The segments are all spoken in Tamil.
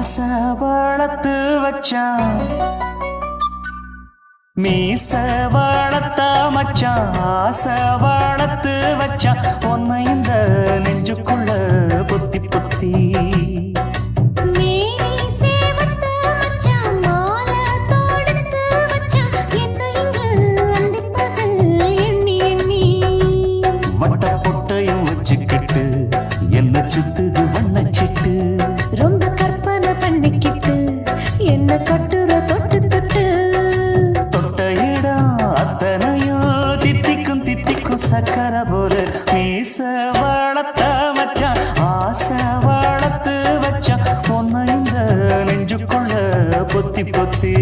ஆசை வளர்த்து வச்சான் மீச வளர்த்த மச்சான் ஆசை வளர்த்து வச்சான் உன்னை இந்த நெஞ்சுக்குள்ள பொத்தி பொத்தி வட்ட பொட்டையும் வச்சுக்கிட்டு என்ன சுத்துது வண்ணச்சிட்டு ரொம்ப கற்பனை பண்ணிக்கிட்டு என்ன கட்டுற தொட்டு தொட்டு தொட்ட இடம் அத்தனையும் தித்திக்கும் தித்திக்கும் சக்கர போல மீச வளர்த்த மச்சான் ஆசை வளர்த்து வச்சான் பொண்ணு இந்த நெஞ்சுக்குள்ள பொத்தி பொத்தி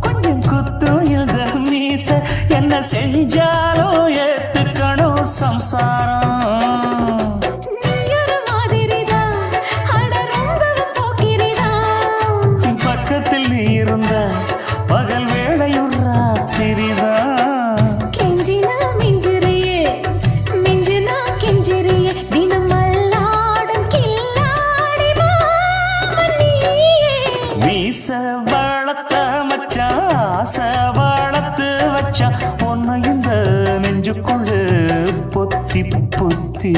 கொஞ்சம் குத்தும் இந்த மீச என்ன செஞ்சாலும் ஏத்துக்கணும் சம்சாரம் பக்கத்தில் நீ இருந்த பகல் வேளையும் ராத்திரிதான் கெஞ்சினா மிஞ்சிறியே மிஞ்சினா கெஞ்சிறியே தினம் மல்லாடும் கில்லாடி மீச வளர்த்த மச்சான் ஆசை வளர்த்து வச்சான் பொண்ணு இந்த நெஞ்சுக்குள்ள பொத்தி பொத்தி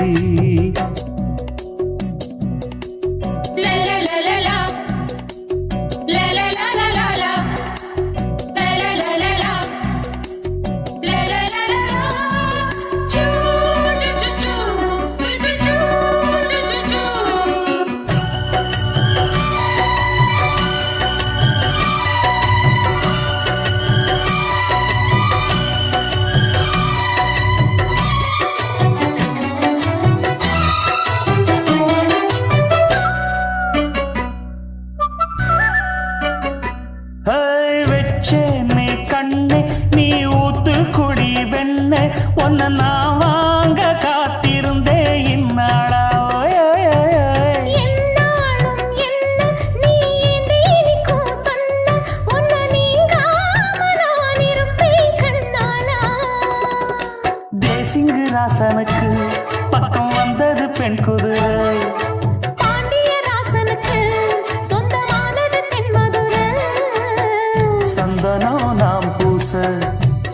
வச்சேனே கண்ணே நீ ஊத்து குடி வெண்ணே உன்னை நான் வாங்க காத்திருந்தே இந்நாளா தேசிங்கு ராசனுக்கு பக்கம் வந்தது பெண் குதிரை சந்தனம் நாம் பூச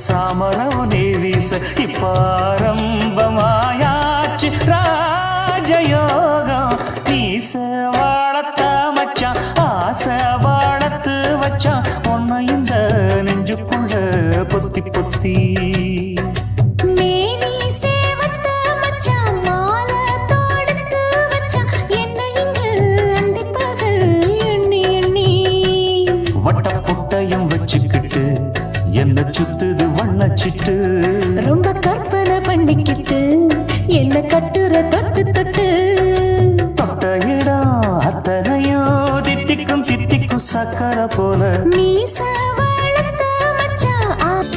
சாமரம் நீ வீச இப்பாரம்பமாயாச்சு ராஜயோகம் நீச வாழத்த மச்சான் ஆசை வாழத்து வச்சான் உன்னை இந்த நெஞ்சுக்குள்ள பொத்தி பொத்தி வட்ட பொட்டையும் வச்சுக்கிட்டு என்ன சுத்துது வண்ணச்சிட்டு ரொம்ப கற்பனை பண்ணிக்கிட்டு என்ன கட்டுற தொட்டு தொட்டு தொட்ட இடம் அத்தனையும் தித்திக்கும் தித்திக்கும் சக்கர போல மீச வளர்த்த மச்சான்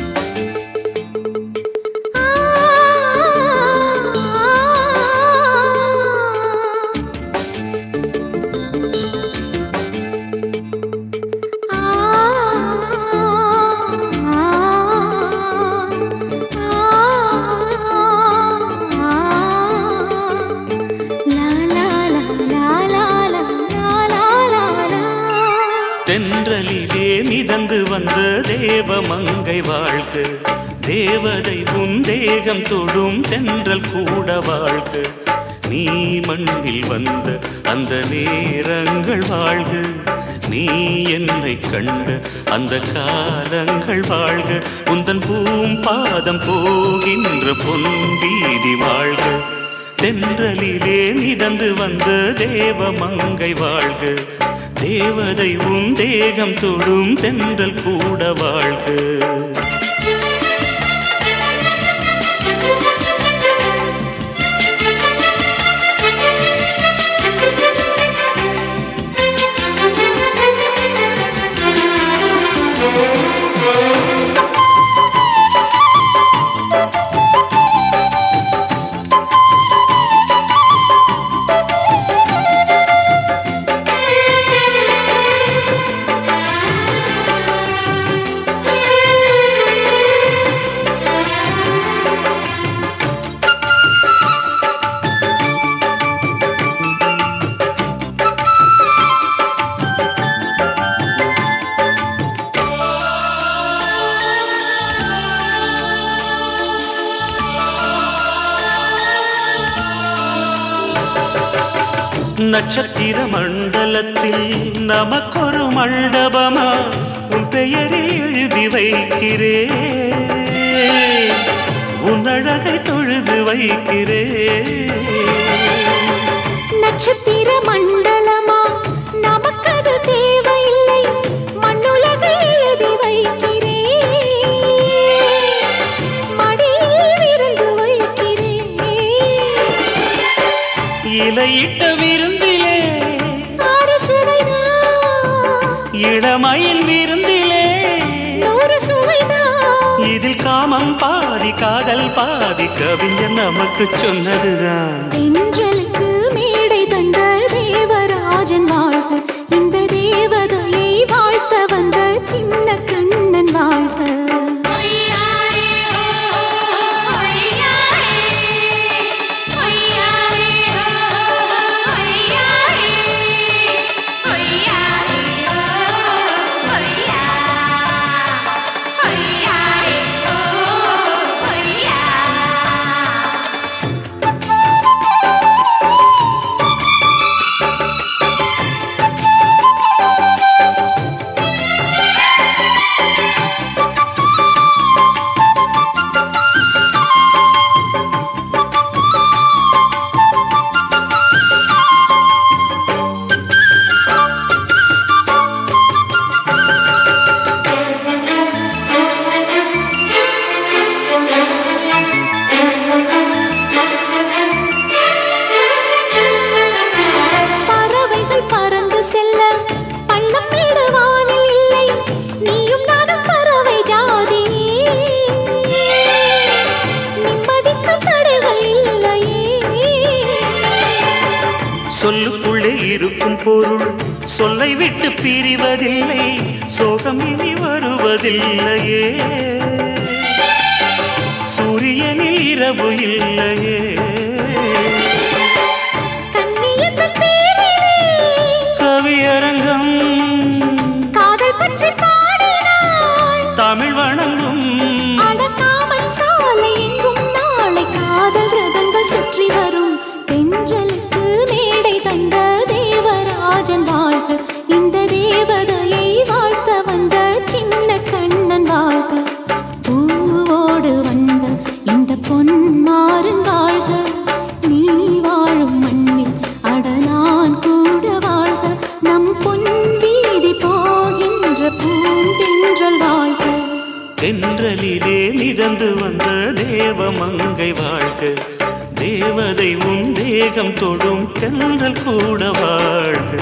தென்றலிலே மிதந்து வந்த தேவமங்கை வாழ்க தேவதை உன் தேகம் தொடும் தென்றல் கூட வாழ்க நீ மண்ணில் வந்த அந்த நேரங்கள் வாழ்க, நீ என்னை கண்ட அந்த காலங்கள் வாழ்க, உந்தன் பூம்பாதம் போகின்ற பொன்வீதி வாழ்க, தென்றலிலே மிதந்து வந்த தேவ மங்கை வாழ்க, தேவதை உன் தேகம் தொடும் தென்றல் கூட வாழ்க. நட்சத்திர மண்டலத்தில் நமக்கொரு மண்டபமா உன் பெயரில் எழுதி வைக்கிறே, உன் அழகை தொழுது வைக்கிறே. நட்சத்திர மண்டலமா நமக்கது தேவையில்லை, மண்ணுலகை எழுதி வைக்கிறே, மடியில் விருந்து வைக்கிறே. இலையிட்ட விருந்திலே இளமயில் விருந்திலே இதில் காமம் பாதி காதல் பாதி கவிஞர் நமக்கு சொன்னதுதான். தென்றலுக்கு மேடை தந்த தேவராஜன் வாழ்க, இந்த தேவதையை வாழ்த்த வந்த சின்ன கண்ணன் வாழ்க. சொல்லுக்குள்ளே இருக்கும் பொருள் சொல்லை விட்டு பிரிவதில்லை, சோகம் இனி வருவதில்லையே, சூரியனில் இரவு இல்லையே. கவியரங்கம் காதல் பற்றி பாடினாள், தமிழ் வணங்கும் அடக்காமல் சாலை எங்கும் நாளை காதல் ரதங்கள் சுற்றி வரும். தென்றலுக்கு மேடை தந்த தேவராஜன் வாழ்க, இந்த தேவதையை வாழ்த்த வந்த சின்ன கண்ணன் வாழ்க. பூவோடு வந்த இந்த பொன்மாறன் வாழ்க, நீ வாழும் மண்ணில் அட நான் கூட வாழ்க, நம் பொன் வீதி போகின்ற பூந்தென்றல் வாழ்க. தென்றலிலே மிதந்து வந்த தேவ மங்கை வாழ்க, தேவதை உன் தேகம் தொடும் தென்றல் கூட வாழ்க.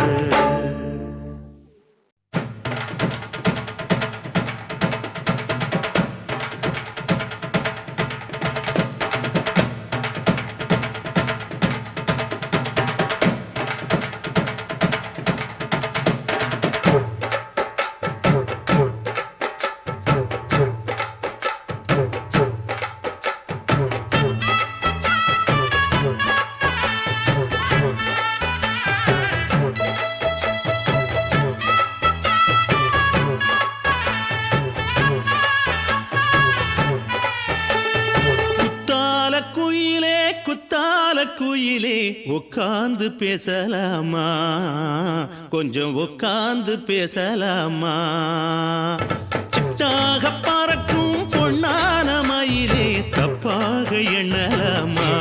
உட்கார்ந்து பேசலாமா கொஞ்சம் உட்கார்ந்து பேசலாமா சிட்டாக பறக்கும் பொன்னான மயிலே தப்பாக எண்ணலாமா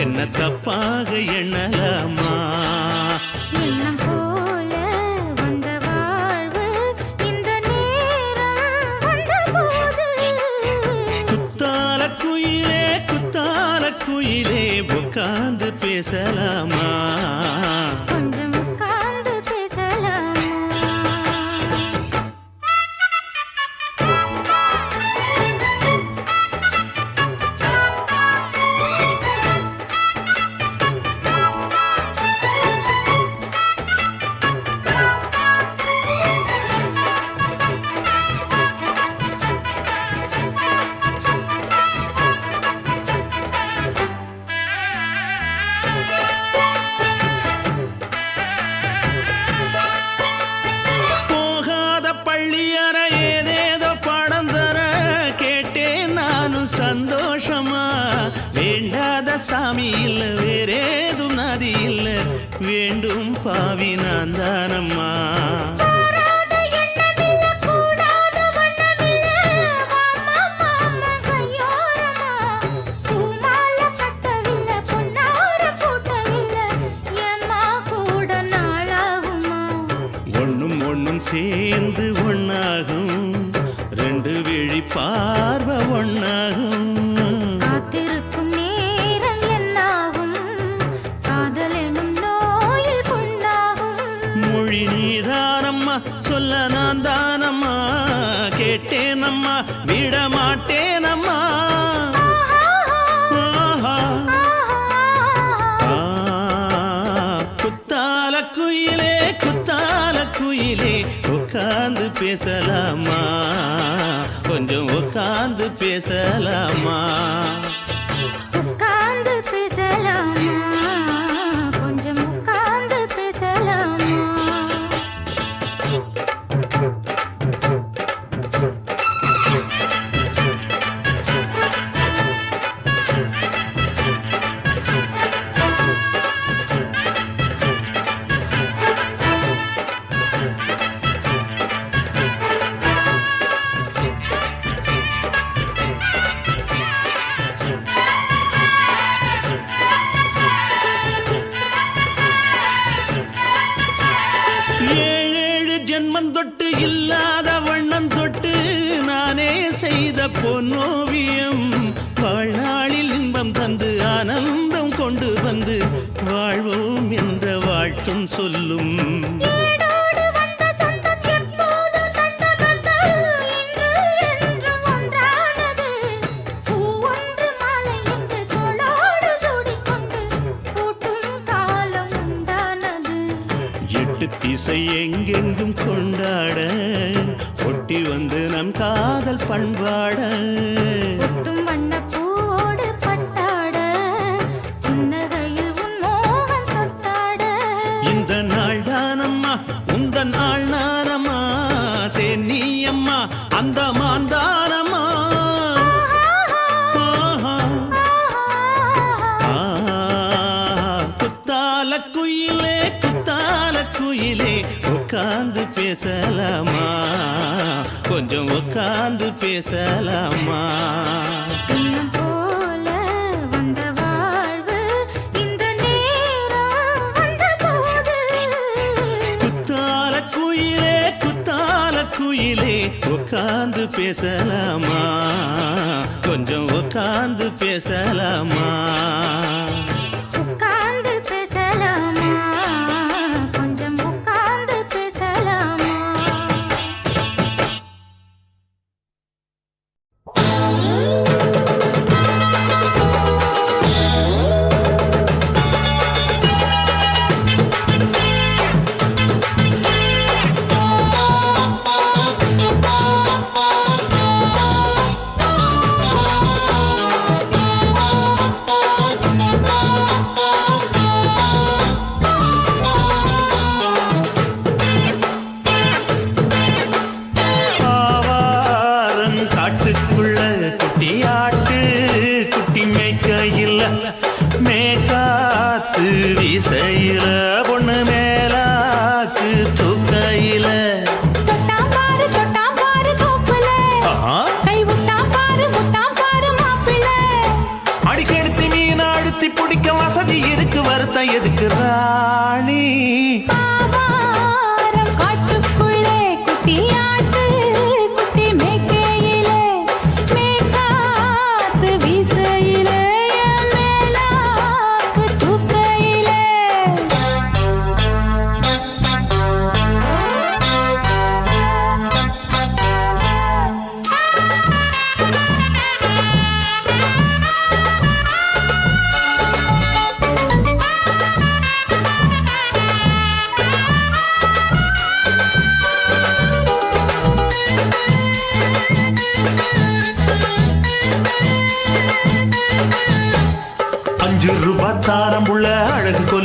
என்ன தப்பாக எண்ணலாமா எண்ணம் போல வந்த வாழ்வு இந்த நேரம் வந்தபோது குத்தால குயிலே உட்கார்ந்து பேசலாமா கொஞ்சம் உட்கார்ந்து பேசலாமா சந்தோஷமா வேண்டாத சாமி இல்ல வேறேதும் நதி இல்ல வேண்டும் பாவி நான் தானம்மா ஒண்ணும் சேர்ந்து ஒன்னாகும் ரெண்டு விழி பார்வை ஒன்னாகும் காத்திருக்கும் நேரம் என்னாகும் காதல் எனும் நோயில் கொண்டாகும் மொழி நீதானம்மா சொல்ல நான் தானம்மா கேட்டேனம்மா விட மாட்டேனம்மா குத்தால குயிலே உட்கார்ந்து பேசலாமா கொஞ்சம் உட்கார்ந்து பேசலாமா உட்கார்ந்து பேசலாமா கொஞ்சம் உட்கார்ந்து பேசலாமா தொட்டு இல்லாத வண்ணம் தொட்டு நானே செய்த பொன்னோவியம் வாழ்நாளில் இன்பம் தந்து ஆனந்தம் கொண்டு வந்து வாழ்வோம் என்ற வாழ்த்தும் சொல்லும் திசை எங்கெங்கும் கொண்டாட ஒட்டி வந்து நம் காதல் பண்பாட ஒட்டும் வண்ண பூவோடு பட்டாட புன்னகையில் உன் மோகம் தொட்டாட இந்த நாள் தானம்மா உந்த நாள் நானம்மா தேனி அம்மா அந்த மாந்தானம்மா குயிலே உட்கார்ந்து பேசலாமா கொஞ்சம் உட்கார்ந்து பேசலாமா எண்ணம் போல வந்த வாழ்வு இந்த நேரம் வந்தபோது குத்தால குயிலே உட்கார்ந்து பேசலாமா கொஞ்சம் உட்கார்ந்து பேசலாமா உட்கார்ந்து பேசலாமா கொஞ்சம் உட்கார்ந்து பேசலாமா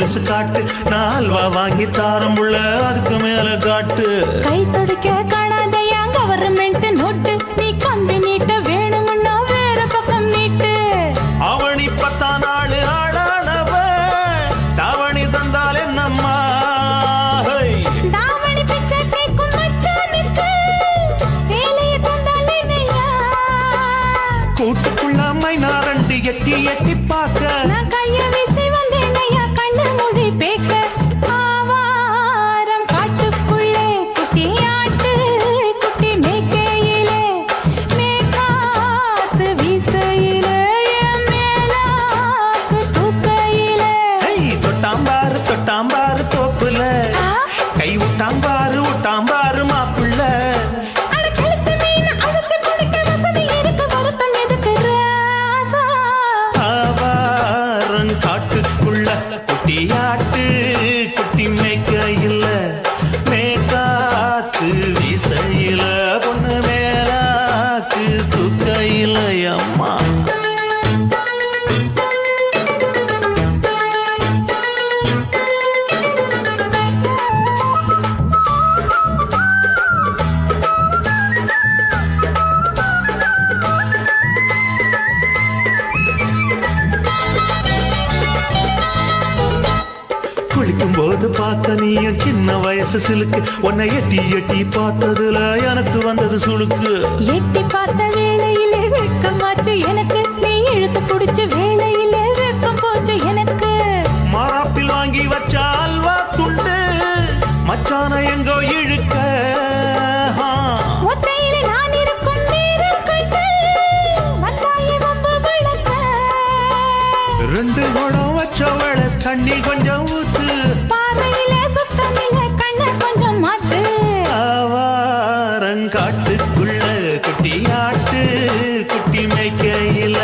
கொலுசு காட்டு, நான் அல்வா வாங்கி தாரம் உள்ள அதுக்கு மேல காட்டு. கை துடிக்க காணாதையா கவர்மெண்ட் நோட்டு, நீ கம்பி நீட்ட வேணும்னா வேற பக்கம் நீட்டு. அவனி 10 நாள் ஆளானவ தாவணி தந்தால் என்னம்மா? தாவணி பிச்சை கேக்கும் மச்சானுக்கு சேலையை தந்தால் என்னையா? கூட்டுக்குள்ள மைனா ரெண்டு எட்டி எட்டி பார்க்க, நான் கைய வீசி வந்தேனையா கண்ணு மொழி பேக்க. ஆவாரம் காட்டுக்குள்ளே குட்டி ஆட்டு குட்டி மேய்க்கையிலே, மேக்காத்து வீசையிலே, என் மேலாக்கு தூக்கையிலே. தொட்டாம்பாரு தொட்டாம்பாரு தோப்புல, கை விட்டாம்பாரு விட்டாம்பாரு மாப்புள்ள. அட கழுத்து மீன் அழுத்தி பிடிக்க வசதி இருக்கு, வருத்தம் எதுக்கு ராசா? ஆவாரம் காட்டுக்குள்ள குட்டியாட்டு குட்டி மேய்க்கையில, மேக்காத்து வீசையில, பொண்ணு மேலாக்கு தூக்கையில அம்மா. குளிக்கும் போது பார்த்த நீயும் சின்ன வயசு சிலுக்கு, உன்னை எட்டி எட்டி பார்த்ததுல எனக்கு வந்தது சுளுக்கு. எட்டி பார்த்த வேளையிலே வெட்கம் மாற்று எனக்கு, நீ இழுத்து பிடிச்ச வேளையிலே வெட்கம் போச்சு எனக்கு. மாறாப்பில் வாங்கி வச்ச அல்வா துண்டு மச்சான எங்கோ இழுக்க. ஒத்தையிலே நான் இருக்கும் நேரம் கண்டு வந்தாயே வம்பு விளக்க. 2 குடம் வச்சவள தண்ணி கொஞ்சம் ஊத்து, பாதையிலே சுத்தமில்ல கண்ண கொஞ்சம் மாத்து. ஆவாரங்காட்டுக்குள்ள குட்டியாட்டு குட்டி மேய்க்கையில,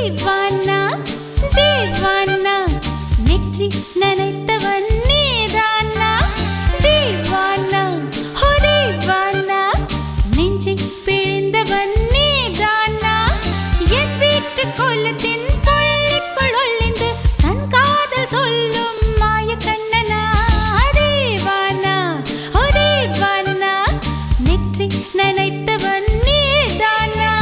தீவானா தீவானா நெற்றி நனைத்தவன் நீதானா தீவானா ஹோ தீவானா நெஞ்சை பிழிந்தவன் நீதானா என் வீட்டு கோலத்தின் பள்ளிக்குள் ஒளிந்து தன் காதல் சொல்லும் மாய கண்ணனா தீவானா ஹோ தீவானா நெற்றி நனைத்தவன் நீதானா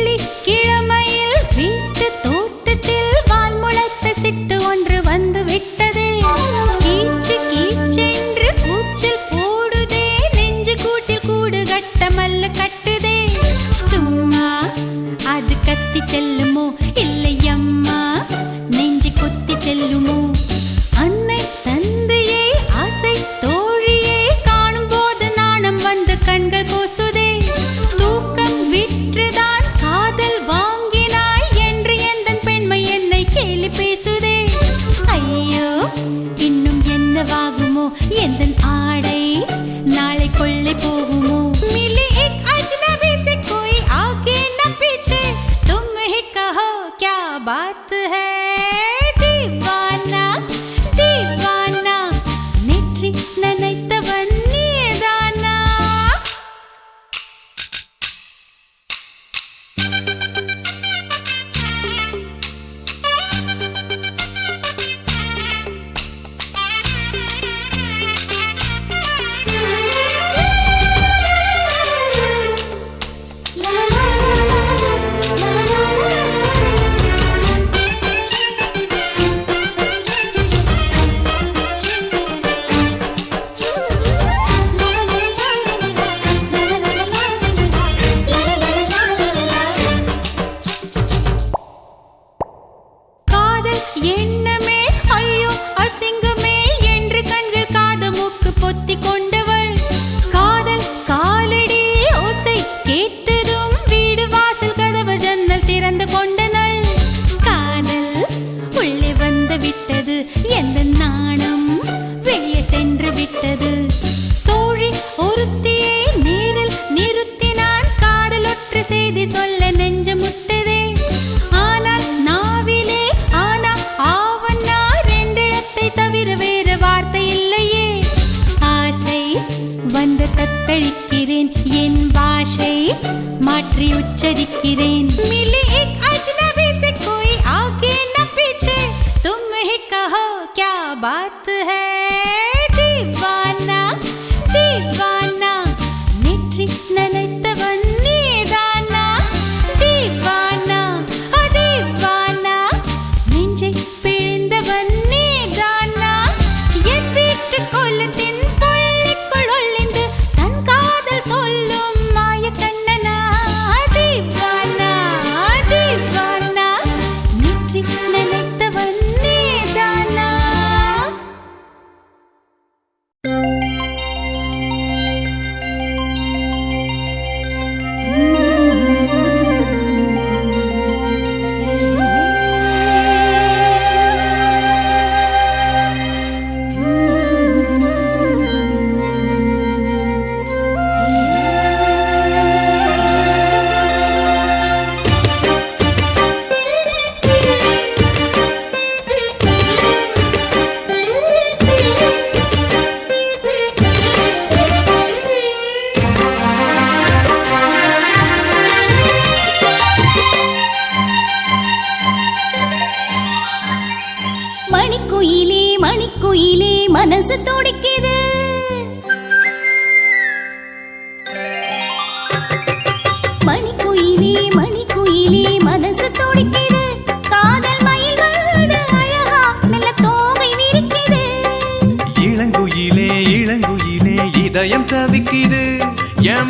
வெள்ளிக்கிழமையில் வீட்டு தோட்டத்தில் வால் முளைத்த சிட்டு ஒன்று வந்து விட்டதே கீச்சு கீச்சென்று கூச்சல் போடுதே நெஞ்சு கூட்டில் கூடு கட்டமல்ல கட்டுதே சும்மா அது கத்தி செல்லுமோ இல்லை அம்மா நெஞ்சு கொத்தி செல்லுமோ அன்னை தந்தையே ஆசை தோழியே காணும் போது நாணம் வந்து கண்கள் கூசுதே தூக்கம் விற்றுதான் காதல் வாங்கினாய் என்று எந்தன் பெண்மை என்னை கேலி பேசுதே ஐயோ இன்னும் என்னவாகுமோ எந்தன் ஆடை நாளை கொள்ளை போகுமோ मिली एक अजनबी से कोई आगे न पीछे तुम ही कहो क्या बात है दीवाना दीवाना நெற்றி நனைத்தவன் நீதானா காதல் எண்ணமே ஐயோ அசிங்கமே என்று கண்கள் காது மூக்கு பொத்தி கொண்டவள் காதல் காலடி ஓசை கேட்டதும் வீடு வாசல் கதவு ஜன்னல் திறந்து கொண்டனள் காதல் உள்ளே வந்து விட்டது எந்த நாணம் வெளியே சென்று விட்டது தோழி ஒருத்தியை நேரில் நிறுத்தினான் காதல் ஒற்று செய்தி சொல்ல நெஞ்சு முட்டதே ஆனால் நாவிலே ஆனா ஆவன்னா ரெண்டிடத்தை தவிர வேறு வார்த்தை இல்லையே ஆசை வந்து தத்தளிக்கிறேன் என் பாஷை மாற்றி உச்சரிக்கிறேன் मिली एक अजनबी से कोई आगे न पीछे तुम ही कहो क्या बात है दीवाना दीवाना நெற்றி நனைத்தவன் நீதானா தீவானா தீவானா நெஞ்சை பிழிந்தவன் நீதானா என் வீட்டு கோலத்தின் பள்ளிக்குள் ஒளிந்து தன் காதல் சொல்லும் மாய கண்ணனா தீவானா தீவானா நெற்றி நனைத்தவன் நீதானா மணிக்குயிலே மனசு துடிக்குது மணிக்குயிலே மனசு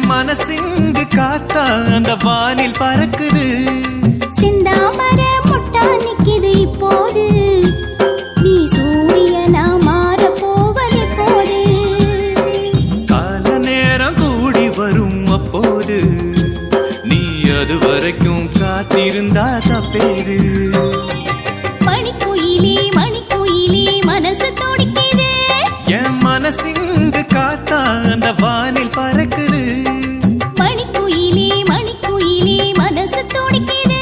என் மனசிங்கு காத்தா அந்த வானில் பறக்குது. சிந்தாமர முட்டா நிக்குது இப்போது, நீ சூரியனா மாற போவது போது. கால நேரம் கூடி வரும் அப்போது, நீ அது வரைக்கும் காத்திருந்தா தப்பேது. மணிக்குயிலே மணிக்குயிலே மனசு துடிக்குது, என் மனசிங்கு காத்தா அந்த வானில் பறக்குது. மணிக்குயிலே மணிக்குயிலே மனசு துடிக்குது.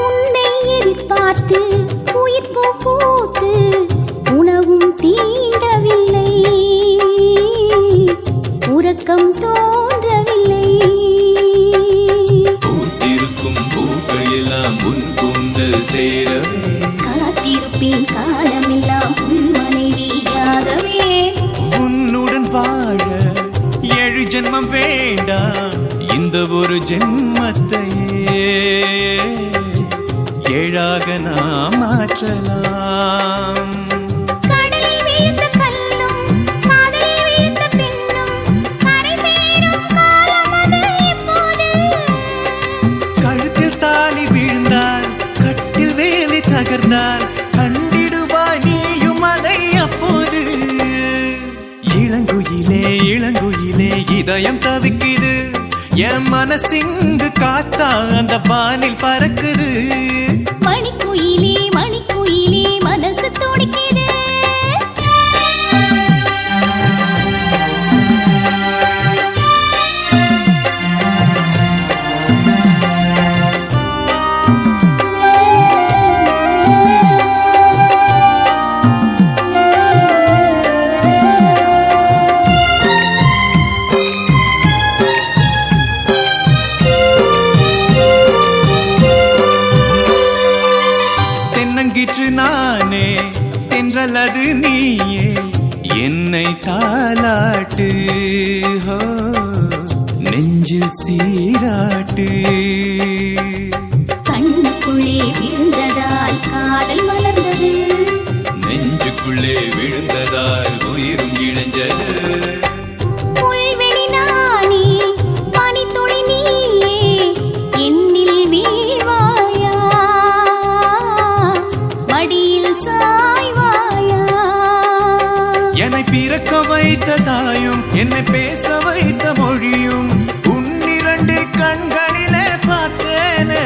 உன்னை எதிர்பார்த்து உயிர் பூத்து உணவும் தீண்டவில்லை, உறக்கம் தோன்றவில்லை. பூத்திருக்கும் பூக்கள் எல்லாம் உன் கூந்தல் சேரவே, காத்திருப்பேன் காலமெல்லாம் உன் மனைவியாகவே. உன்னுடன் வாழ 7 ஜென்மம் வேண்டாம், இந்த ஒரு ஜென்மத்தையே 7ஆக நாம் மாற்றலாம். கடலில் விழுந்த கல்லும் காதலில் விழுந்த பெண்ணும் கரை சேரும் காலம் அது இப்போது. கழுத்தில் தாலி வீழ்ந்தால், கட்டில் வேலி தகர்ந்தால், கண்டிடுவாய் நீயும் அதை அப்போது. இளங்குயிலே இளங்குயிலே இதயம் தவிக்குது, என் மனசிங்கு காத்தா அந்த வானில் பறக்குது. மணிக்குயிலே மணிக்குயிலே மனசு துடிக்குது. தென்னங்கிற்று நானே, தென்றலது நீயே, என்னை தாலாட்டு, ஹோ, நெஞ்சில் சீராட்டு. கண்ணுக்குள்ளே விழுந்ததால் காதல் மலர்ந்தது, நெஞ்சுக்குள்ளே விழுந்ததால் உயிரும் இழைஞ்சது. புல்வெளி நானே பனித்துளி நீயே, என்னில் வீழ்வாயா, மடியில் சாய்வாயா. என்னை பிறக்க வைத்த தாயும், என்னை பேச வைத்த மொழியும், உன்னிரண்டு கண்களிலே பார்த்தேனே.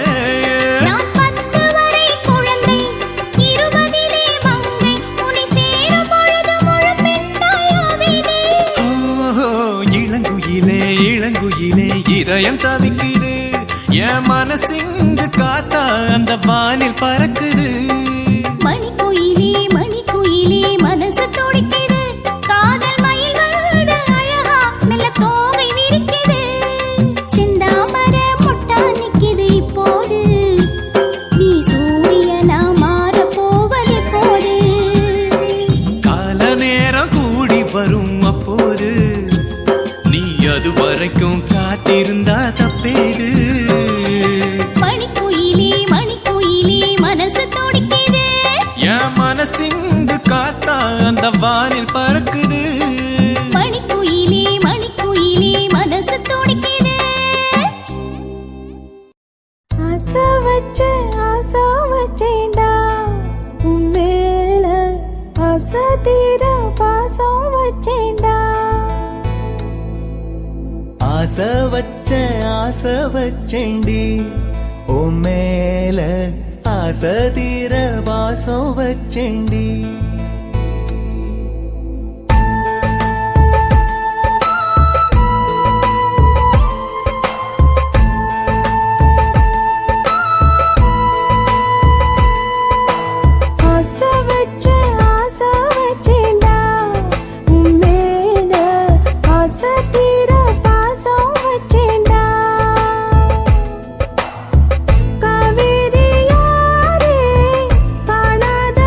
நான் 10 வரை குழந்தை, 20 மங்கை, உன்னை சேரும் பொழுது முழு பெண்ணாயாவேனே. ஓ, இளங்குயிலே இளங்குயிலே இதயம் தவிக்குது, என் மனசிங்கு காத்தா அந்த வானில் பறக்குது. மணிக்குயிலே மணிக்குயிலே மனசு துடிக்குது, காதல் மயில் வருது அழகா மெல்ல தோகை விரிக்குது. சிந்தாமர முட்டா நிக்குது இப்போது, நீ சூரியனா மாற போவது போது. கால நேரம் கூடி வரும் அப்போது, நீ அது வரைக்கும் காத்திருந்தா தப்பேது. மணிக்குயிலே மணிக்குயிலே மனசு துடிக்குது, என் மனசிங்கு காத்தா அந்த வானில் பறக்குது. மணிக்குயிலே மணிக்குயிலே மனசு துடிக்குது. ஆசை வச்சேன்டா உன் மேல, ஆசை தீர பாசம் வச்சேன்டா. ஆசை வச்சேண்டி ஓ மேல, ஆசை தீர வாசம் வச்சேண்டி. காவேரி யாரே காணாத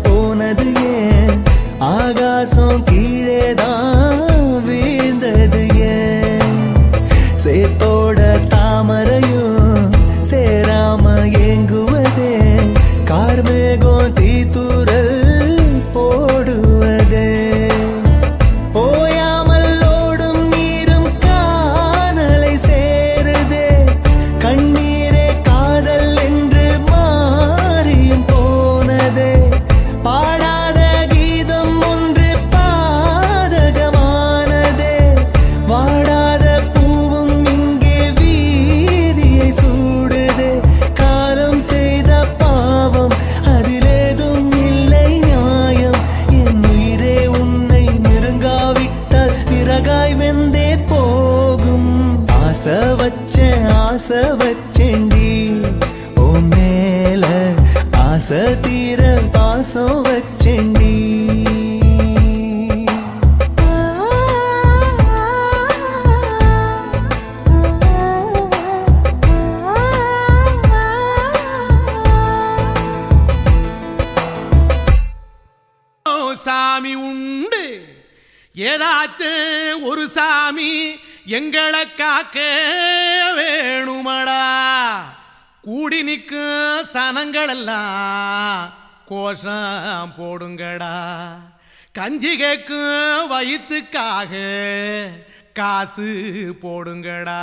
போனது ஏன் ஆகாசம் கீழேதான் வீழ்ந்தது ஏன் சேத்தோட தாமரையும் சேராம ஏங்குவதே கார்மேகம் தீத்துரல் போடுவதே ஓயாமல் ஓடும் நீரும் காணலை சேருதே கண்ணீரே காதல் என்று மாறியும் போனதே பாடாத கீதம் ஒன்று பாதகமானதே வாடாத பூவும் இங்கே வீதியை சூடுதே காலம் செய்த பாவம் அதிலேதும் இல்லை நியாயம் என் உயிரே உன்னை நெருங்காவிட்டால் விறகாய் வெந்தே போகும் ஆசை வச்சேன்டி ஓ மேல ஆசை தீர பாசம் வச்சேன்டி சாமி உண்டு ஏதாச்சும் ஒரு சாமி எங்களை காக்க வேணுமடா கூடி நிற்கும் சனங்களெல்லாம் கோஷம் போடுங்கடா கஞ்சி கேக்கும் வயிற்றுக்காக காசு போடுங்கடா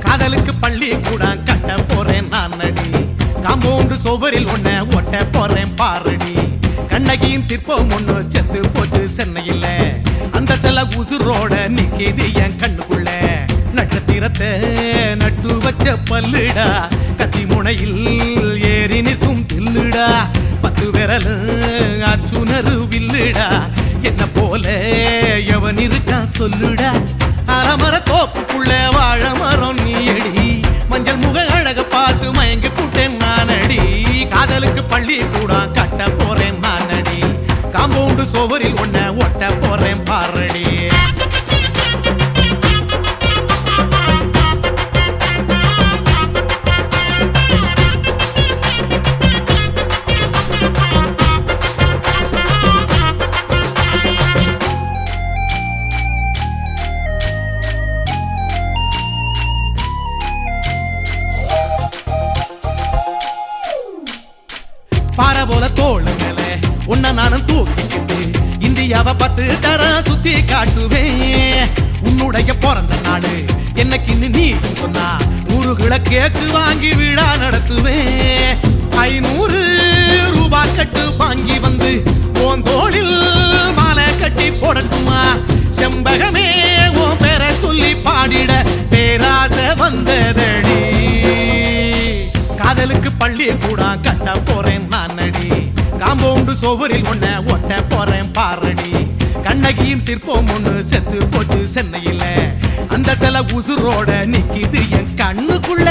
காதலுக்கு பள்ளி கூட கட்ட போறேன் நான் நடி காம்பவுண்டு சுவரில் ஒன்ன ஒட்ட போறேன் பாரடி கண்ணகியின் சிற்பம் ஒண்ணு செத்து போச்சு சென்னையில் அந்த செல்ல உசுரோட நிக்கிது என் கண்ணுக்குள்ள நட்சத்திரத்தை நட்டு வச்ச பல்லுடா கத்தி முனையில் ஏறி நிற்கும் தில்லுடா 10 விரல் அச்சுணரு வில்லுடா என்ன போல எவன் இருக்கான் சொல்லுடா அலமர தோப்புக்குள்ள வாழ மரம் நீயடி மஞ்சள் முக அழக பார்த்து மயங்கி புட்டேன் நானடி காதலுக்கு பள்ளி கூட கட்ட போறேன் நானடி காம்பவுண்டு சுவரில் ஒன்ன ஒட்ட போறேன் பாரடி பாறை போல தோளு மேல உன்ன நானும் தூக்கிக்கிட்டு இந்தியாவை 10 தரம் சுத்தி காட்டுவேன் உன்னுடைய பிறந்த நாடு என்னைக்கு நீ சொன்னா 100 கிலோ கேக்கு வாங்கி விழா நடத்துவேன் 500 ரூபாய் கட்டு வாங்கி வந்து உன் தோளில் மாலை கட்டி போடட்டுமா செம்பகமே உன் பேரை சொல்லி பாடிட பேராசை வந்ததடி காதலுக்கு பள்ளி கூட கட்ட போறேன் நானடி காம்பவுண்டு சுவரில் ஒன்ன ஒட்ட போறேன் பாரடி கண்ணகியின் சிற்பம் ஒண்ணு செத்து போச்சு சென்னையில் அந்த சில உசுரோட நிக்கிது என் கண்ணுக்குள்ள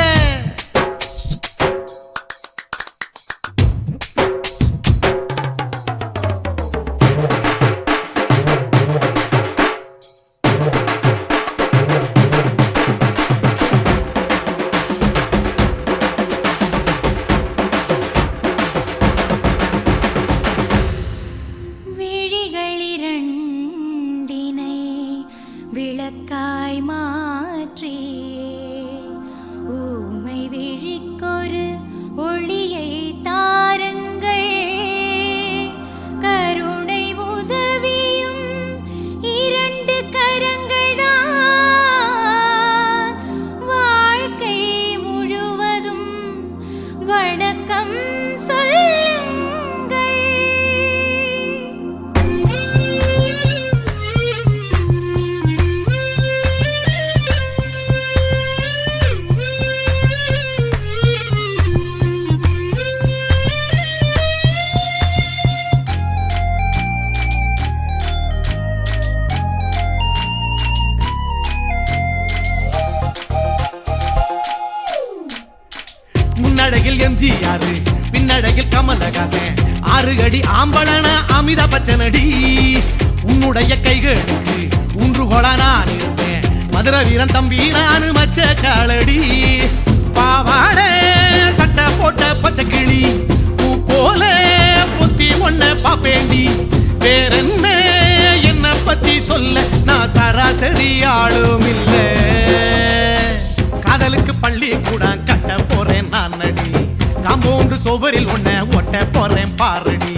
விழிகளிரண்டினை விளக்காய் மாற்றி ஊமை விழிக்கொரு ஒளியை தாருங்கள் கருணை உதவியும் 2 கரங்கள்தான் வாழ்க்கை முழுவதும் வணக்கம் சொல்லுங்கள் யாரு பின்னடையில் கமலஹாசன் 6 அடி ஆம்பளன அமிதா பச்சனடி உன்னுடைய கைகளுக்கு ஊன்றுகோல நான் இருப்பேன் மதுரை வீரன் தம்பி நானு மச்ச காலடி பாவாட சட்டை போட்ட பச்சை கிளி பூ போல புத்தி ஒன்ன பாப்பேண்டி வேறென்ன என்ன பத்தி சொல்ல நான் சராசரி ஆளும் இல்ல காதலுக்கு பள்ளி கூட கட்ட போறேன் நான் நடி காம்பவுண்டு சுவரில் ஒன்ன ஒட்ட போறேன் பாரடி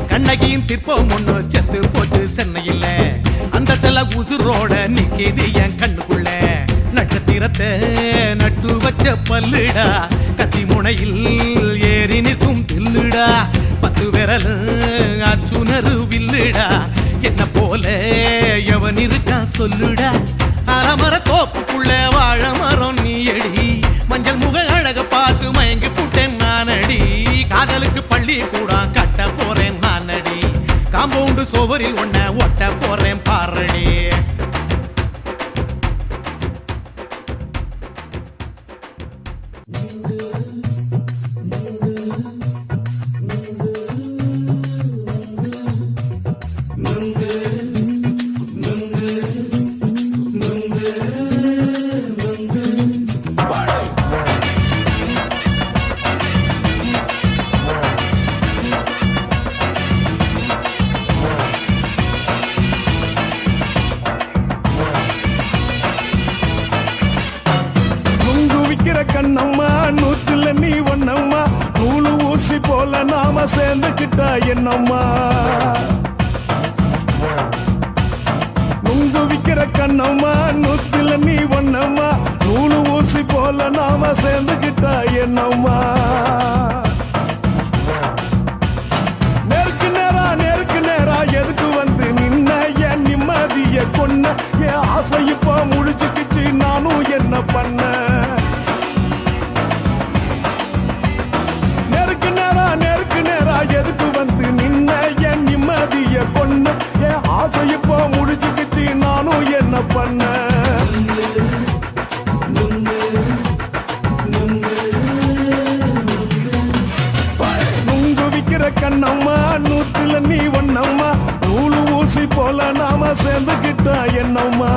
கண்ணகியின் சிற்பம் ஒண்ணு செத்து போச்சு சென்னையில அந்த செல்ல உசுரோட நிக்கிது என் கண்ணுக்குள்ள நட்சத்திரத்தை நட்டு வச்ச பல்லுடா கத்தி முனையில் ஏறி நிற்கும் தில்லுடா 10 விரல் அச்சுணரு வில்லுடா என்ன போல எவன் இருக்கா சொல்லுடா அலமர தோப்புக்குள்ள வாழ மரம் நீ அடி மஞ்சள் முக அழக பார்த்து மயங்கி புட்டேன் நானடி காதலுக்கு பள்ளி கூட கட்ட போறேன் நானடி காம்பவுண்டு சுவரில் ஒன்ன ஒட்ட போறேன் பாரடி கண்ணம்மா நூத்துல நீ ஒண்ணம்மா நூலு ஊசி போல நாம சேர்ந்துக்கிட்டா என்னம்மா நுங்கு விக்கிற கண்ணம்மா நூத்துல நீ ஒண்ணம்மா நூலு ஊசி போல நாம சேர்ந்துக்கிட்டா என்னம்மா நேருக்கு நேரா எதுக்கு வந்து நின்ன என் நிம்மதிய கொன்ன என் ஆசை இப்போ முடிச்சுக்கிச்சு நானும் என்ன பண்ண எதுக்கு வந்து நின்ன என் நிம்மதிய கொன்ன என் ஆசை இப்போ முடிச்சுக்கிச்சு நானும் என்ன பண்ண நுங்கு விக்கிற கண்ணம்மா நூத்துல நீ ஒண்ணம்மா நூலு ஊசி போல நாம சேர்ந்துக்கிட்டா என்னம்மா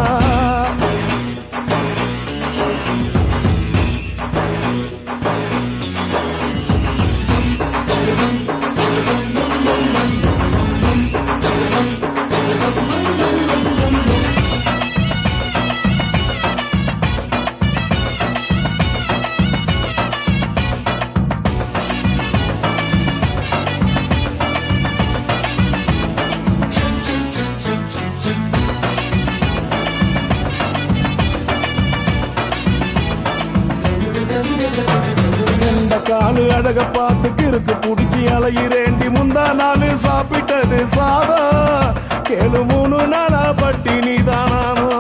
காலு அழக பார்த்து கிறுக்கு புடிச்சி அலையிறேண்டி முந்தா நாள் சாப்பிட்டது சாதம் கேளு 3 நாளா பட்டினி தானானோ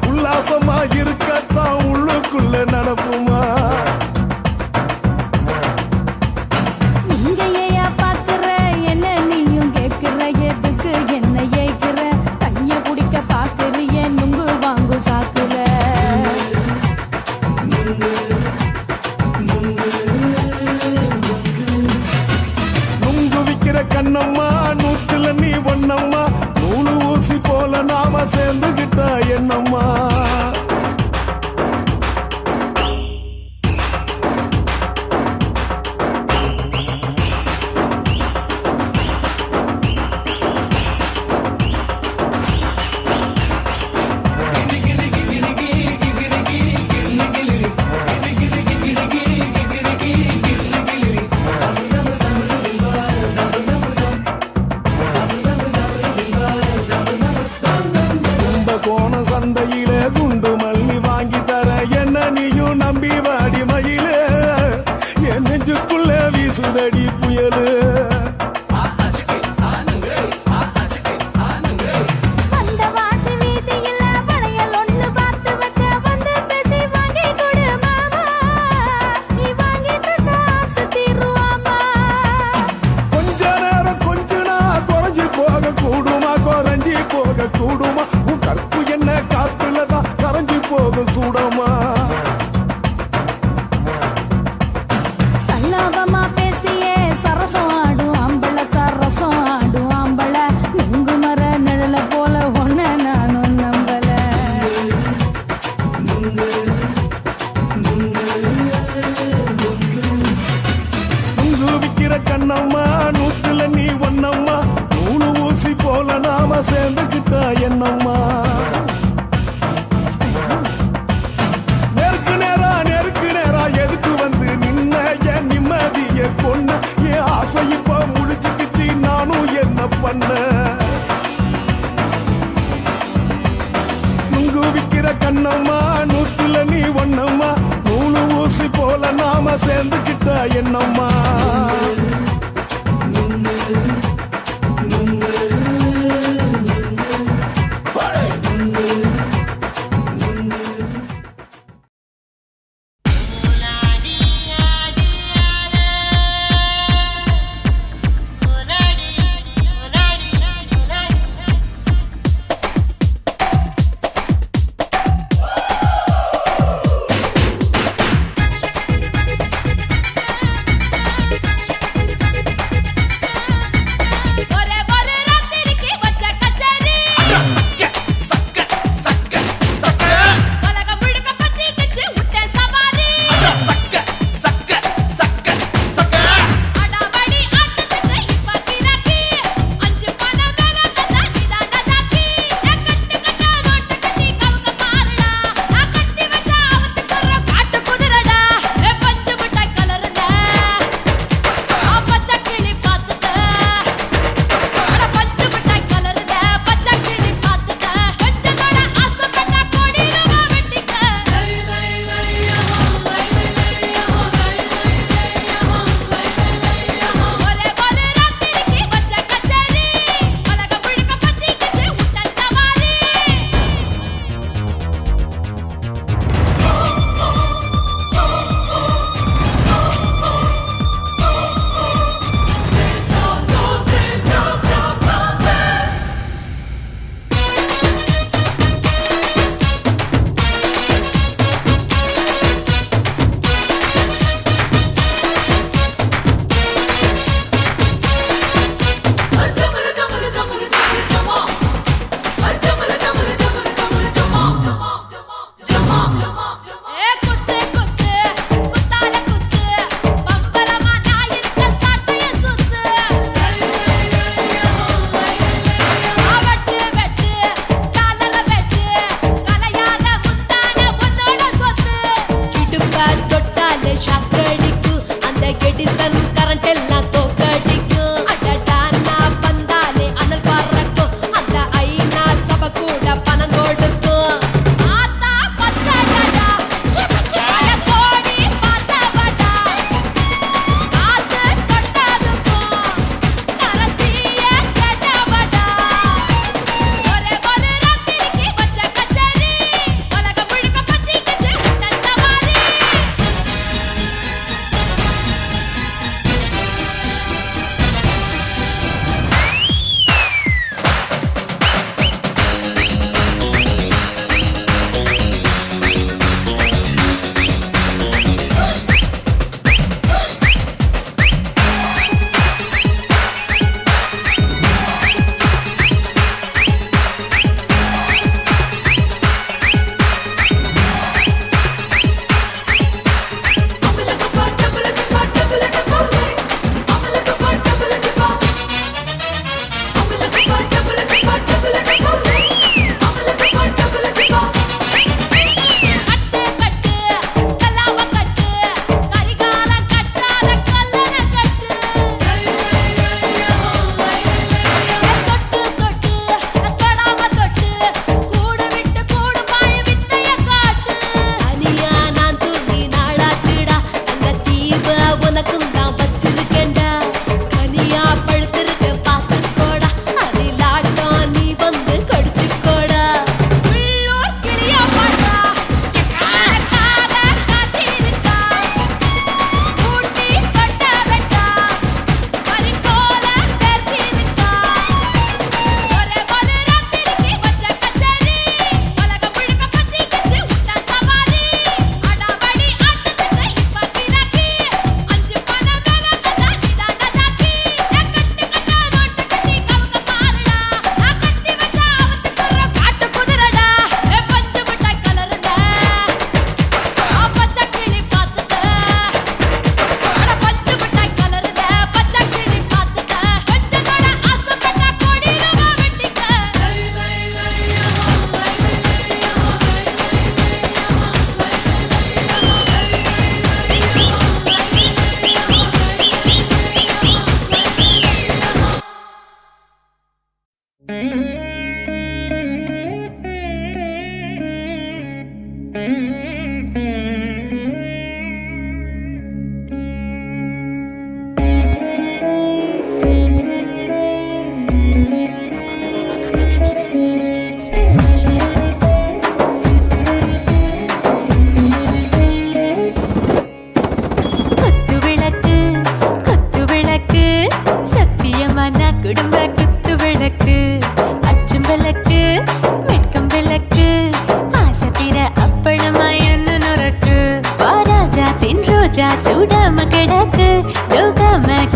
உல்லாசமா இருக்கத்தான் உள்ளுக்குள்ள நடப்புமா நீங்க ஏயா பாக்குற என்ன நீயும் கேக்குற எதுக்கு என்ன ஏய்க்கிற கைய பிடிக்க பாக்குறிய நுங்கு வாங்கு சாக்குற நுங்கு விக்கிற கண்ணம்மா நூத்துல நீ ஒண்ணம்மா நூலு ஊசி போல நாம சேர்ந்துகிட்டா என்னம்மா சந்தையிலே குண்டு மல்லி வாங்கி தர என்ன நீயும் நம்பி வாடி மயிலே என் நெஞ்சுக்குள்ள வீசுதடி புயலு அந்த வாசி வீதியில வளையல் ஒண்ணு பார்த்து வச்ச வந்து விக்கிற கண்ணம்மா நூத்துல நீ ஒன்னம்மா நூலு ஊசி போல நாம சேர்ந்துக்கிட்டா என்னம்மா நெருக்கு நேரா எதுக்கு வந்து நின்ன என் நிம்மதிய கொன்ன என் ஆசை இப்ப முடிச்சுக்கிச்சு நானும் என்ன பண்ண நுங்கு விக்கிற கண்ணம்மா நூத்துல நீ ஒன்னம்மா நூலு ஊசி போல நாம சேர்ந்துக்கிட்டா என்னம்மா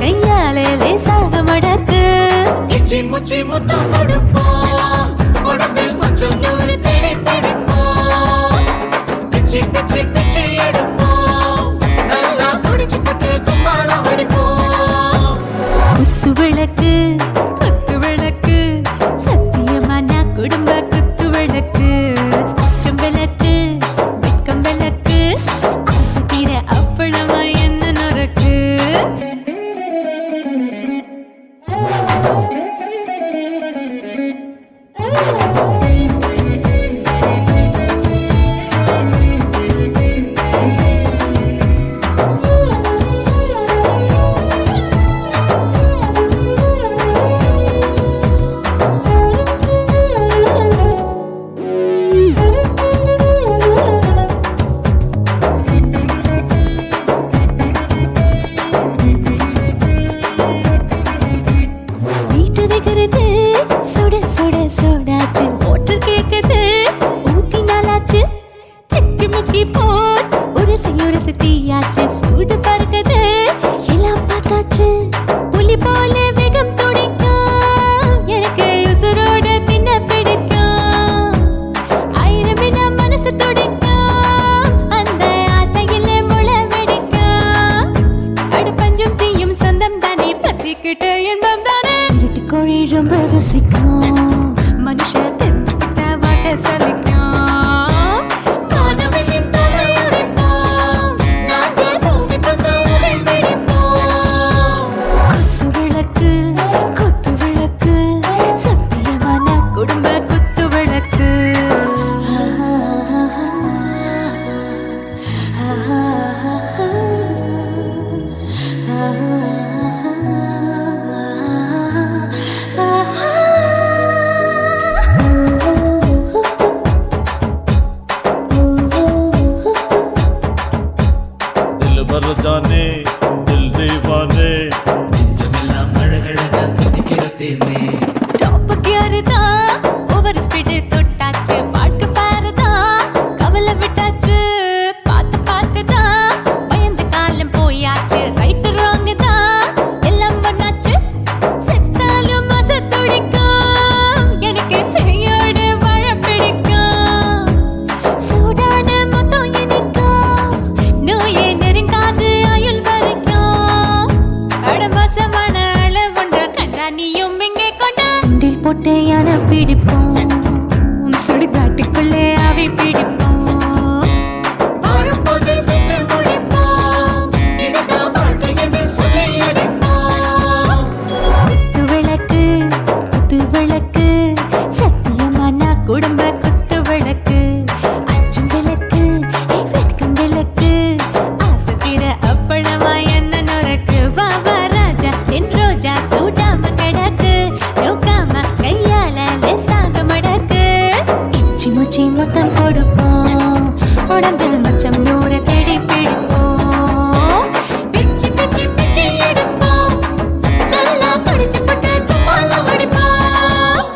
கையாலே லேசாக மடக்கு இச்சி முச்சி முத்தம் கொடுப்போம் உடம்பில் மச்சம் நூறு தேடி பிடிப்போம் பிச்சி பிச்சி பிச்சி எடுப்போம் நல்லா குடிச்சு பட்டு கும்மாளம் அடிப்போம் குத்து விளக்கு குத்து விளக்கு சத்தியமான குடும்ப குத்து விளக்கு அச்சம் விளக்கு வெட்கம் விளக்கு ஆசை தீர அப்பளமா என்ன நொறுக்கு வீட்டருகிறது சுட சுட சுடாச்சு மோட்டர் கேக்குது ஊத்தி நாளாச்சு சிக்கி முக்கி போல் உரசி தீயாச்சு சூடு பறக்குது எல்லாம் பார்த்தாச்சு புலி போல வேகம் துடிக்கும் எனக்கு உசுரோட தின்ன பிடிக்கும் ஆயிரம் மனசு துடிக்கும் அந்த ஆசையில முளை வெடிக்கும் அடு பஞ்சும் தீயும் சொந்தம் தானே பத்திக்கிட்ட இன்பம் தானே இருட்டு கோழி ரொம்ப ருசிக்கும் மனுஷ தெரிஞ்சுக்கிட்ட வாட்ட சலிக்கும் வானவெளியின் தலையுடைப்போம் நாங்கள் பூமி பந்த உடை வெடிப்போம் குத்து விளக்கு சத்தியமான குடும்ப குத்து விளக்கு दिल भर जाने दिल दीवाने நெஞ்சமெல்லாம் அழகழகா துடிக்கிற தேனே டாப் கியர் தான் ஓவர் ஸ்பீட் தொட்டாச்சு வாழ்க்கை பாரு தான் கவலை விட்டாச்சு பார்த்து தான் பயந்து காலம் போயாச்சு ரைட் ராங் தான் எல்லாம் பண்ணாச்சு செத்தாலும் மச துடிக்கும் எனக்கு பெரியோடு வாழ பிடிக்கும் சூடான மொத்தம் எனக்கும் நோயே நெருங்காது ஆயுள் வரைக்கும் அடமோசமான அளவுண்ட கண்டா நீயும் இங்கே கொண்ட உண்டில் போட்டு யானை பிடிப்போம் சுடுகாட்டுக்குள்ளே அவை பிடிப்போம் வாழும்போது செத்து முடிப்போம் இதுதான் வாழ்க்கை என்று சொல்லி அடிப்போம் குத்து விளக்கு சத்தியமான குடும்ப குத்து விளக்கு அச்சும் விளக்கு வெட்கம் விளக்கு ஆசை தீர அப்பளமா என்ன நொறுக்கு வா வா ராஜா என் ரோஜா சூடாம கிடக்கு நோக்காம கையால லேசாக மடக்கு இச்சி முச்சி மொத்தம் கொடுப்போம் உடம்பில் மச்சம் நூறு தேடி பிடிப்போம் பிச்சி பிச்சி பிச்சி எடுப்போம் நல்லா படிச்சு போட்டு கும்மாளம் அடிப்போம்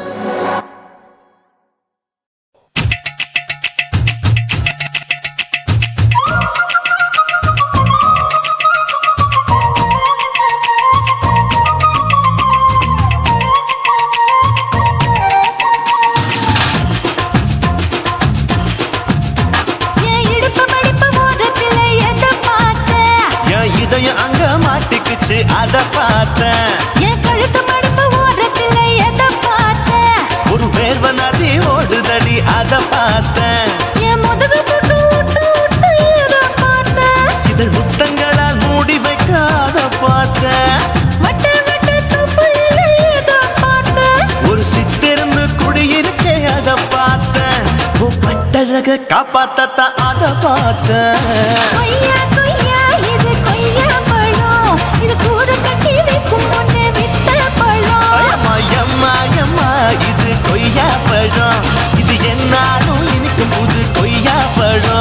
என் இடுப்பு மடிப்பு ஓரத்துல எதை பார்த்தேன் என் இதயம் அங்க மாட்டிக்குச்சு அத பார்த்தேன் என் கழுத்து மடிப்பு ஓரத்துல எதை பார்த்தேன் ஒரு வேர்வ நதி ஓடுதடி அத பார்த்தேன் என் முதுகு புட்டு விட்டு விட்டு எதை பார்த்தேன் இதழ் முத்தங்களால் மூடி வைக்க அத பார்த்தேன் வட்ட வட்ட தொப்புள்ள எதை பார்த்தேன் ஒரு சித்திருந்து குடியிருக்கே அத பார்த்தேன் உன் பட்டழக காப்பாத்தத்தான் அத பார்த்தேன் கொய்யா கொய்யா இது கொய்யா பழம் இது கூட கட்டி வைக்கும் முன்னே வித்த பழம் அம்மா எம்மா எம்மா இது கொய்யா பழம் இது என்னாலும் இனிக்கும் புது கொய்யா பழம்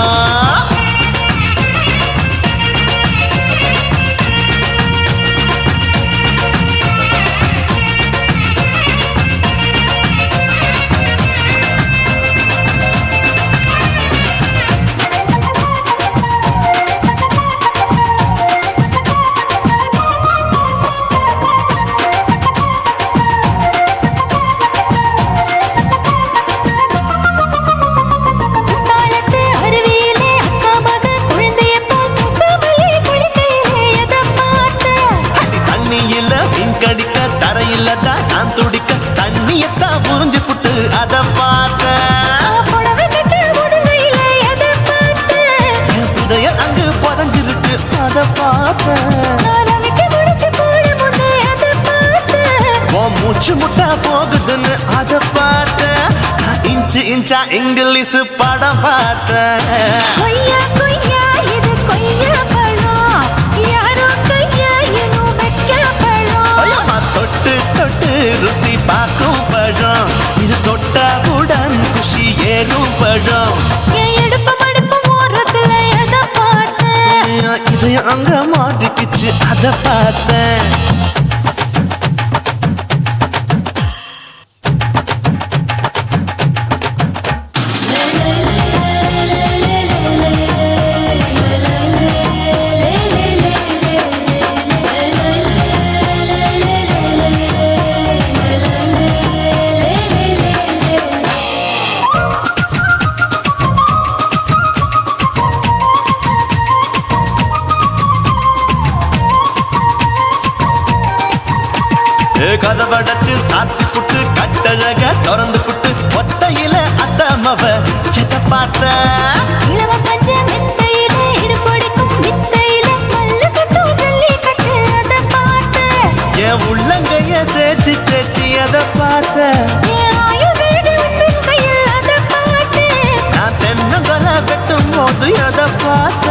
கடிக்க தரையில தான் நான் துடிக்க தண்ணியத்தான் புரிஞ்சு புட்டு அத பார்த்தேன் புடவை கட்ட முதுகையில எதை பார்த்தேன் என் புதையல் அங்கு புதஞ்சிருக்கு அத பார்த்தேன் ரவிக்கு முடிச்சு போட முன்னே எதை பார்த்தேன் உன் மூச்சு முட்டா போகுதுன்னு அத பார்த்தேன் நான் இன்ச்சு இன்ச்சா இங்கிலீஷ் படம் பார்த்தேன் கொய்யா கொய்யா இது கொய்யா பழம் யாரோ கையா இன்னும் வைக்க பழம் ஐயம்மா, தொட்டு தொட்டு ருசி பார்க்கும் பழம் இது தொட்டாவுடன் குஷி ஏறும் பழம் என் இடுப்பு மடுப்பு ஓரத்துல எதை பார்த்தேன் இது அங்க மாட்டிக்கிச்சு அத பார்த்தேன் கதவடைச்சு சாத்தி புட்டு கட்டழக திறந்து புட்டு ஒத்தையில அத்தமவ செத்த பார்த்த இளவ பஞ்ச மெத்தையில இடுப்படிக்கும் வித்தையில மல்லு கட்டும் ஜல்லி கட்டு அதை பார்த்தேன் என் உள்ளங்கைய தேய்ச்சி தேய்ச்சி அத பார்த்த என் ஆயுர்வேத உந்தன் கையில் அதை பார்த்தேன் நான் தென்னங்கொலை வெட்டும் போது அத பார்த்த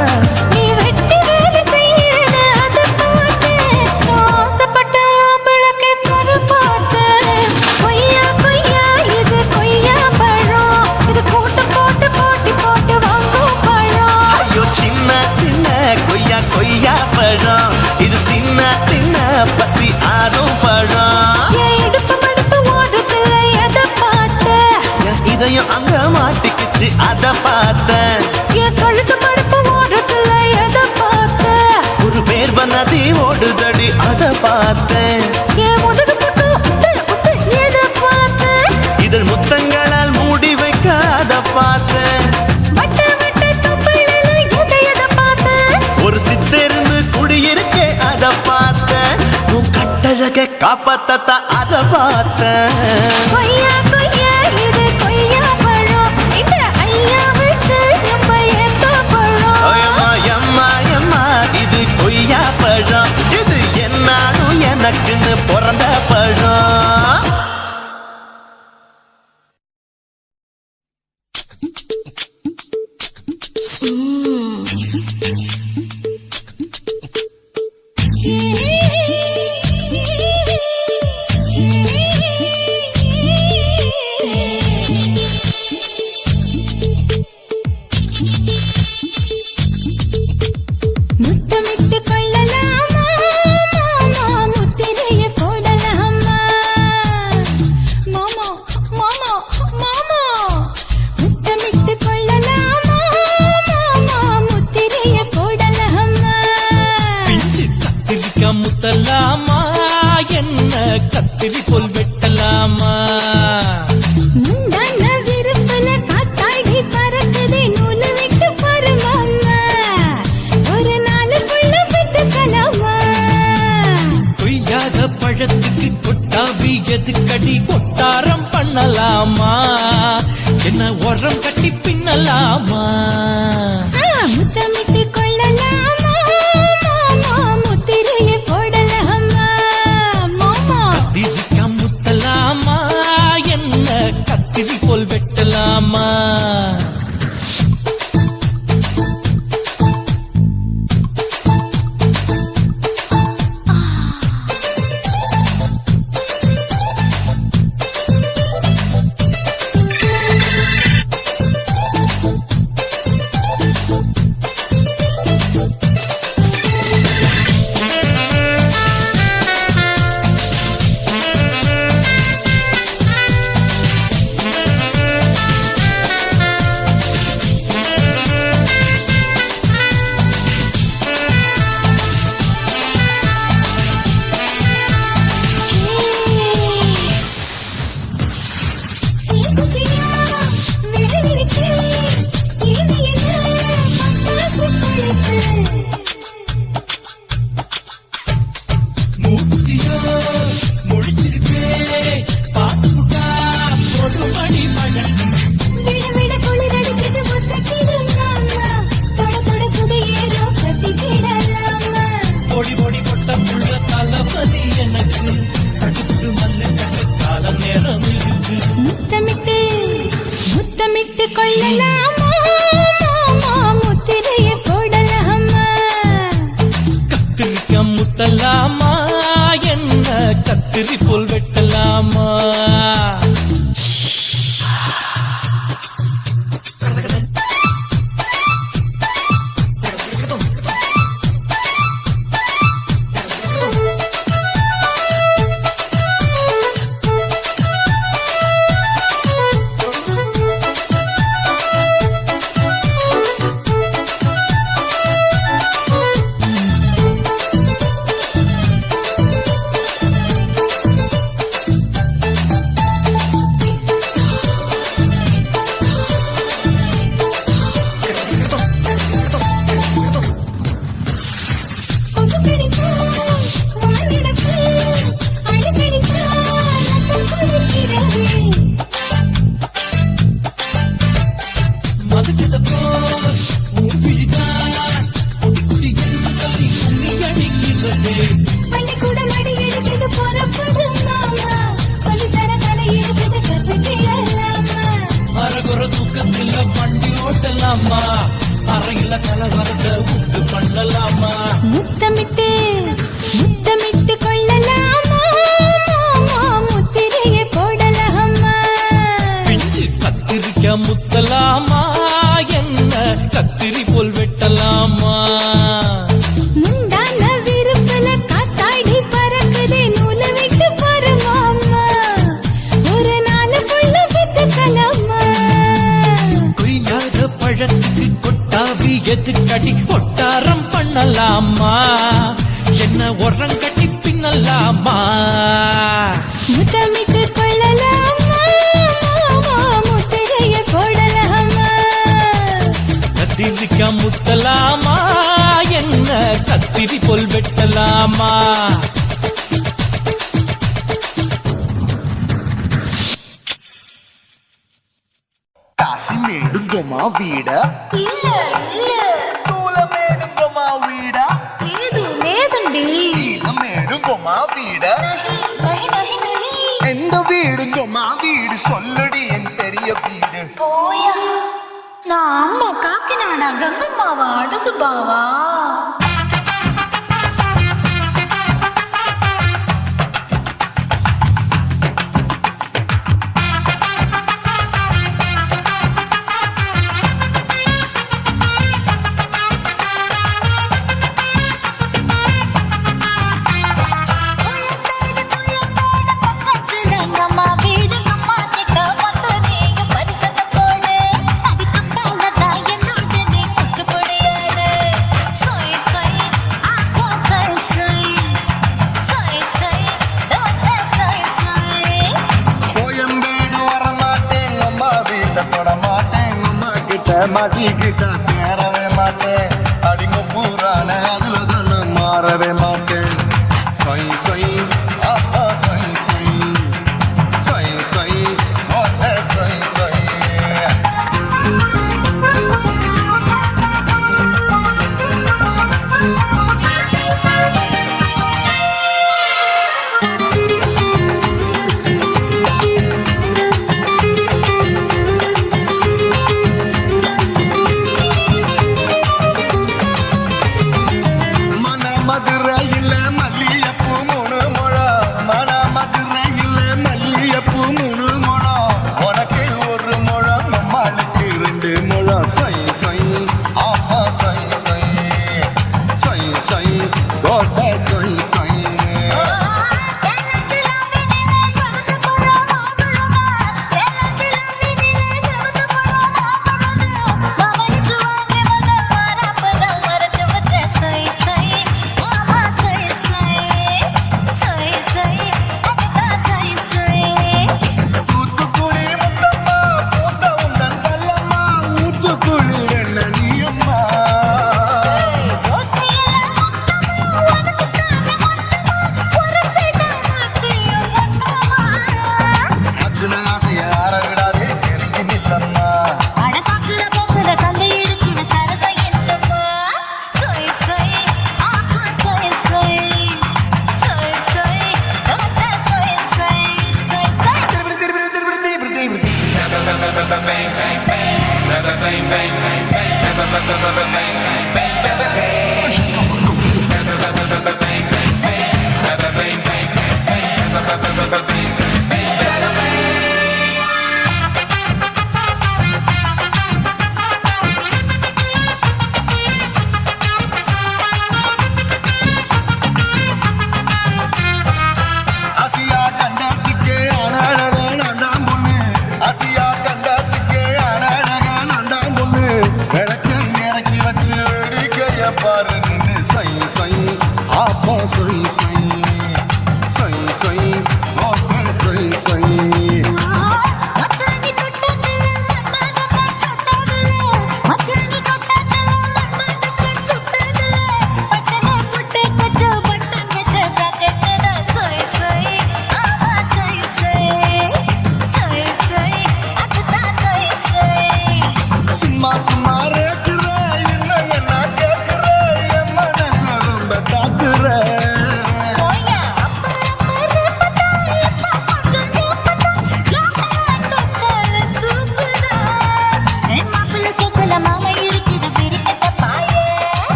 நீ வெட்டி வேலை செய்யறது அதை பார்த்தேன் ஆசைப்பட்ட ஆம்பளக்கு தர பார்த்தேன் கொய்யா கொய்யா இது கொய்யா பழம் இது கூட்டு போட்டு போட்டி போட்டு வாங்கும் பழம் ஐயோ சின்ன சின்ன கொய்யா கொய்யா பழம் இது தின்ன தின்ன பசி ஆறும் பழம் என் இடுப்பு மடுப்பு ஓடுத்துல எதை பார்த்தேன் என் இதயம் அங்க மாட்டிக்கிச்சு அத பார்த்தேன் என் கழுத்து மடுப்பு ஓடுத்துல எதை பார்த்தேன் ஒரு பேர்வ நதி ஓடுதடி அத பார்த்தேன் என் முதுகு புட்டு உத்து உத்து எதை பார்த்தேன் இதழ் முத்தங்களால் மூடி வைக்க அத பார்த்தேன் வட்ட வட்ட தொப்பையில எதை பார்த்தேன் ஒரு சித்தெரும்பு குடியிருக்கே அத பார்த்தேன் உன் கட்டழகை காப்பாத்தத்தான் அத பார்த்தேன் கொய்யா கொய்யா இது கொய்யா பழம் இந்த ஐயாவுக்கு ரொம்ப ஏத்த பழம் ஐயம்மா எம்மா எம்மா இது கொய்யா பழம் இது என்னாலும் எனக்குன்னு பிறந்த பழம் முத்தமிட்டு கொள்ளலாமா மாமா முத்திரைய போடலாமா மாமா மாமா மாமா முத்தமிட்டு கொள்ளலாமா மாமா முத்திரைய போடலாமா பிஞ்சு கத்திரிக்கா முத்தலாமா என்ன கத்திரி போல் வெட்டலாமா முந்தான விருப்பல காத்தாடி பறக்குதே நூலு விட்டு பாரு மாமா ஒரு நாளுக்குள்ள பெற்றுக்கலாமா கொய்யாத பழத்துக்கு கொட்டாவி எதுக்கடி கொட்டாரம் பண்ணலாமா என்ன உரம் கட்டி பின்னலாமா முத்தமிட்டு கொள்ளலாமா மாமா முத்திரைய போடலாமா மாமா கத்திரிக்கா முத்தலாமா என்ன கத்திரி போல் வெட்டலாமா கட்டப்புள்ள தளபதி எனக்கு சடுத்து மல்லு கட்ட கால நேரம் இருக்கு முத்தமிட்டு முத்தமிட்டு கொள்ளலாமா மாமா முத்திரையை போடலாமா கத்திரிக்க முத்தலாமா என்ன கத்திரி போல் வெட்டலாமா அறையில கலவரத்தை உண்டு பண்ணலாமா முத்தமிட்டு முத்தமிட்டு கொள்ளலாமா மாமா முத்திரையை போடலாமா பிஞ்சு கத்திரிக்க முத்தலாமா என்ன கத்திரி போல் வெட்டலாமா முந்தான விருப்பல காத்தாடி பறக்குதே நூல விட்டு பாரு மாமா ஒரு நாள் புள்ள வித்துக்கலாமா கொய்யாத பழத்துக்கு கொட்டாவி எதுக்கடி ஒட்டாரம் பண்ணலாமா என்ன உரங்கட்டி பின்னலாமா முத்தமிட்டு கொள்ளலாமா மாமா முத்திரையை போடலாமா கத்திரிக்க முத்தலாமா என்ன கத்திரி போல் வெட்டலாமா కాసిమేడుగొమా వీడ இல்ல இல்ல తూలమేడుగొమా వీడ లేదు లేదండి నీలమేడుగొమా వీడ நஹி நஹி நஹி எந்த வீடுங்கொமா வீடு சொல்லடி என் பெரிய வீடு போயா நான் அம்மா காக்கினாடா கங்கம்மாவா அடுக்கு பாவா மாட்டிக்கிட்ட தேரவே மாட்டேன் அடிங்க பூரான அதுல தானே மாறவே மாட்டேன் சொய் சொய் ஆஹா சொய் சொய் சொய் சொய் ஓசை சொய் சொய்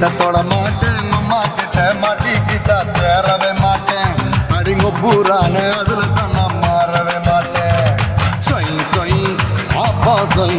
கிட்ட தொட மாட்டேன் அம்மா கிட்ட மாட்டிக்கிட்டா தேரவே மாட்டேன் அடிங்க பூரான அதுல தான் நான் மாறவே மாட்டேன் சொய் சொய் ஆப்பா சொய்